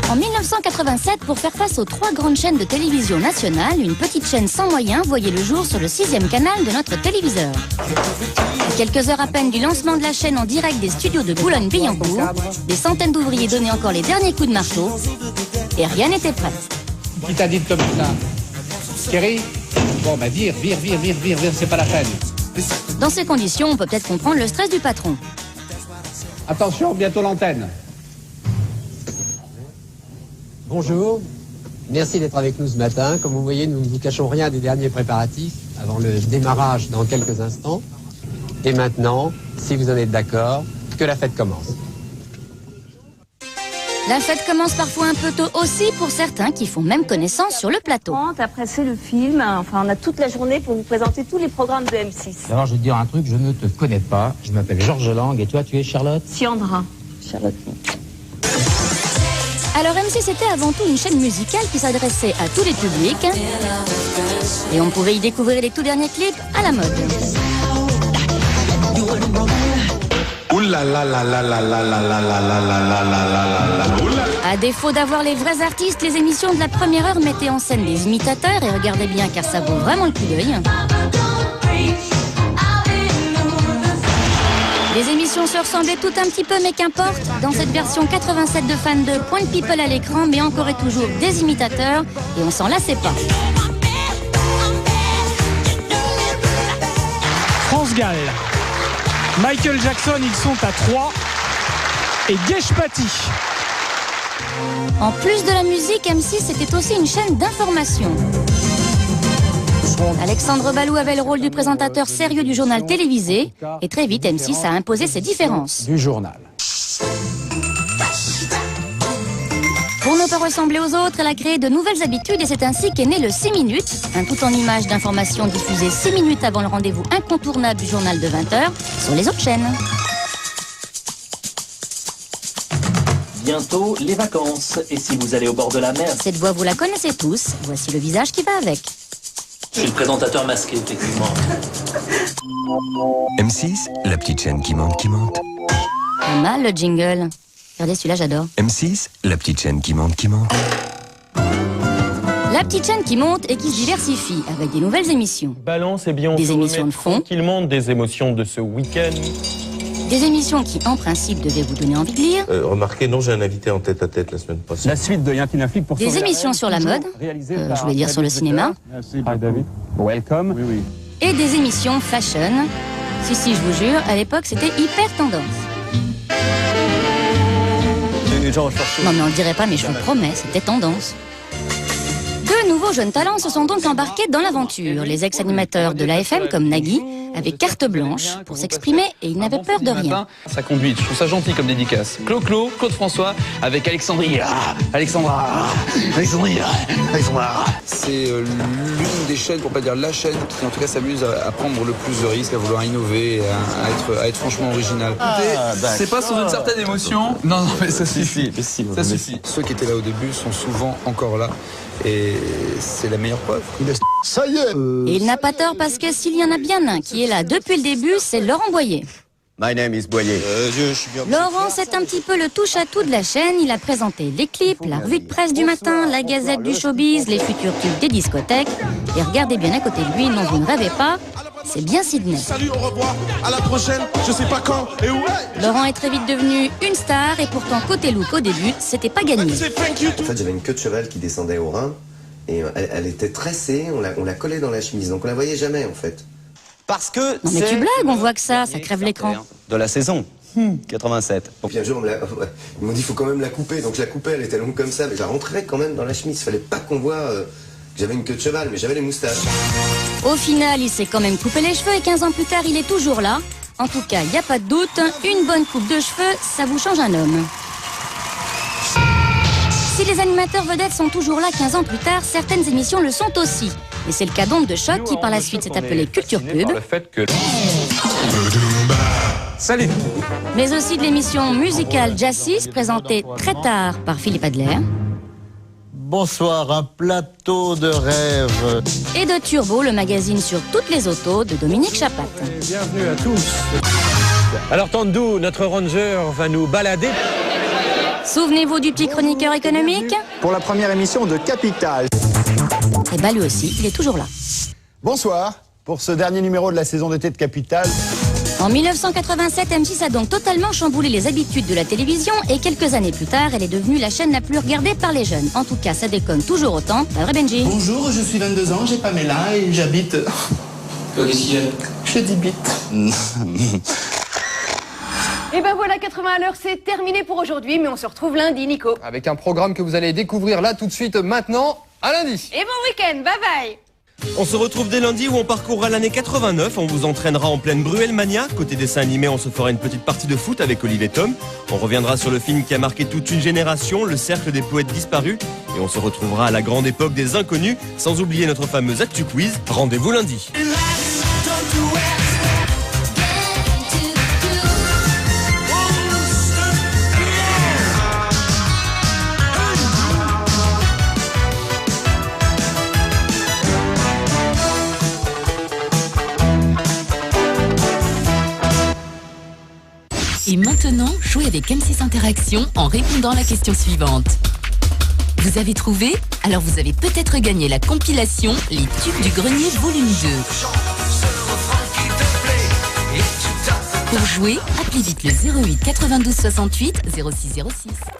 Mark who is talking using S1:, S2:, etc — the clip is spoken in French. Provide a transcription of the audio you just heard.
S1: En 1987, pour faire face aux 3 grandes chaînes de télévision nationale, une petite chaîne sans moyens voyait le jour sur le 6e canal de notre téléviseur. À quelques heures à peine du lancement de la chaîne en direct des studios de Boulogne-Billancourt, des centaines d'ouvriers donnaient encore les derniers coups de marteau et rien n'était prêt.
S2: Qui t'a dit de te mettre là? Thierry? Bon, bah vire, c'est pas la peine.
S1: Dans ces conditions, on peut peut-être comprendre le stress du patron.
S2: Attention, bientôt l'antenne.
S3: Bonjour, merci d'être avec nous ce matin. Comme vous voyez, nous ne vous cachons rien des derniers préparatifs avant le démarrage dans quelques instants. Et maintenant, si vous en êtes d'accord, que la fête commence.
S1: La fête commence parfois un peu tôt aussi pour certains qui font même connaissance sur le plateau.
S4: Après c'est le film, enfin on a toute la journée pour vous présenter tous les programmes de M6.
S5: Alors je vais te dire un truc, je ne te connais pas. Je m'appelle Georges Lang et toi tu es Charlotte?
S4: Siandra. Charlotte.
S1: Alors M6 était avant tout une chaîne musicale qui s'adressait à tous les publics. Et on pouvait y découvrir les tout derniers clips à la mode. À défaut d'avoir les vrais artistes, les émissions de la première heure mettaient en scène des imitateurs et regardez bien car ça vaut vraiment le coup d'œil. Les émissions se ressemblaient tout un petit peu, mais qu'importe. Dans cette version 87 de Fan 2, point de people à l'écran, mais encore et toujours des imitateurs, et on s'en lassait pas.
S6: France-Galles. Michael Jackson, ils sont à 3. Et Geshpati.
S1: En plus de la musique, M6 était aussi une chaîne d'information. Alexandre Balou avait le rôle du présentateur sérieux du journal télévisé et très vite M6 a imposé ses différences.
S2: Du journal.
S1: Pour ne pas ressembler aux autres, elle a créé de nouvelles habitudes et c'est ainsi qu'est né le 6 minutes, un tout en images d'information diffusé 6 minutes avant le rendez-vous incontournable du journal de 20h sur les autres chaînes.
S7: Bientôt les vacances et si vous allez au bord de la mer.
S1: Cette voix vous la connaissez tous, voici le visage qui va avec.
S7: Je suis le présentateur masqué, effectivement.
S8: M6, la petite chaîne qui monte, qui monte.
S1: Pas mal le jingle. Regardez celui-là, j'adore.
S8: M6, la petite chaîne qui monte, qui monte.
S1: La petite chaîne qui monte et qui se diversifie avec des nouvelles émissions.
S9: Balance et bien on
S1: des émissions de fond.
S9: Tranquillement des émotions de ce week-end.
S1: Des émissions qui, en principe, devaient vous donner envie de lire.
S10: Remarquez, non, j'ai un invité en tête-à-tête la semaine prochaine.
S2: La suite de Y'a qu'une flic pour
S1: des émissions sur la mode, je voulais dire sur le cinéma.
S2: Merci David. Welcome. Oui, oui.
S1: Et des émissions fashion. Si, je vous jure, à l'époque, c'était hyper tendance. Non, mais on le dirait pas, mais je vous promets, c'était tendance. De nouveaux jeunes talents se sont donc embarqués dans l'aventure. Les ex-animateurs de l'AFM, comme Nagui, avaient carte blanche pour s'exprimer et ils n'avaient peur de rien.
S11: Sa conduite, je trouve ça gentil comme dédicace. Claude François, avec Alexandrie. Alexandra.
S12: C'est l'une des chaînes, pour pas dire la chaîne, qui en tout cas s'amuse à prendre le plus de risques, à vouloir innover, à être franchement original.
S11: C'est pas sans une certaine émotion. Non, mais ça suffit. Ça suffit.
S12: Ceux qui étaient là au début sont souvent encore là. Et c'est la meilleure preuve.
S1: Ça y est. Et il n'a pas tort parce que s'il y en a bien un qui est là depuis le début, c'est Laurent Boyer.
S13: My name is Boyer.
S1: Laurent, c'est un petit peu le touche-à-tout de la chaîne. Il a présenté les clips, la revue de presse du matin, la gazette du showbiz, les futurs tubes des discothèques. Et regardez bien à côté de lui, non, vous ne rêvez pas, c'est bien Sydney.
S14: Salut, au revoir, à la prochaine, je sais pas quand et où.
S1: Laurent est très vite devenu une star et pourtant côté look au début, c'était pas gagné.
S13: En fait, j'avais une queue de cheval qui descendait au rein et elle était tressée, on la collait dans la chemise, donc on la voyait jamais en fait.
S11: Parce que
S1: non mais tu blagues, on voit que ça crève l'écran.
S11: De la saison 87.
S13: Puis un jour, ils m'ont dit, il faut quand même la couper. Donc je la coupais, elle était longue comme ça, mais je la rentrais quand même dans la chemise. Il fallait pas qu'on voit que j'avais une queue de cheval, mais j'avais les moustaches.
S1: Au final, il s'est quand même coupé les cheveux et 15 ans plus tard, il est toujours là. En tout cas, il n'y a pas de doute, une bonne coupe de cheveux, ça vous change un homme. Si les animateurs vedettes sont toujours là 15 ans plus tard, certaines émissions le sont aussi. Et c'est le cas donc de Choc qui par la suite s'est appelé Culture Pub.
S11: Salut.
S1: Mais aussi de l'émission musicale Jazz présentée très tard par Philippe Adler.
S15: Bonsoir, un plateau de rêve.
S1: Et de Turbo, le magazine sur toutes les autos de Dominique Chapat.
S2: Bienvenue à tous.
S16: Alors Tandou, notre ranger va nous balader.
S1: Souvenez-vous du petit chroniqueur économique?
S16: Pour la première émission de Capital.
S1: Et bah lui aussi, il est toujours là.
S16: Bonsoir, pour ce dernier numéro de la saison d'été de Capital.
S1: En 1987, M6 a donc totalement chamboulé les habitudes de la télévision et quelques années plus tard, elle est devenue la chaîne la plus regardée par les jeunes. En tout cas, ça déconne toujours autant. Pas vrai, Benji?
S17: Bonjour, je suis 22 ans, j'ai Pamela et j'habite...
S7: Qu'est-ce qu'il y a?
S17: Je dis bite.
S18: Et ben voilà, 80 à l'heure, c'est terminé pour aujourd'hui, mais on se retrouve lundi, Nico.
S19: Avec un programme que vous allez découvrir là tout de suite maintenant, à lundi.
S18: Et bon week-end, bye bye.
S9: On se retrouve dès lundi où on parcourra l'année 89. On vous entraînera en pleine Bruelmania. Côté dessin animé, on se fera une petite partie de foot avec Olivier Tom. On reviendra sur le film qui a marqué toute une génération, Le Cercle des Poètes Disparus. Et on se retrouvera à la grande époque des inconnus, sans oublier notre fameuse Actu Quiz. Rendez-vous lundi.
S20: Et maintenant, jouez avec M6 Interaction en répondant à la question suivante. Vous avez trouvé? Alors vous avez peut-être gagné la compilation Les Tubes du Grenier Volume 2. Pour jouer, appelez vite le 08 92 68 06 06.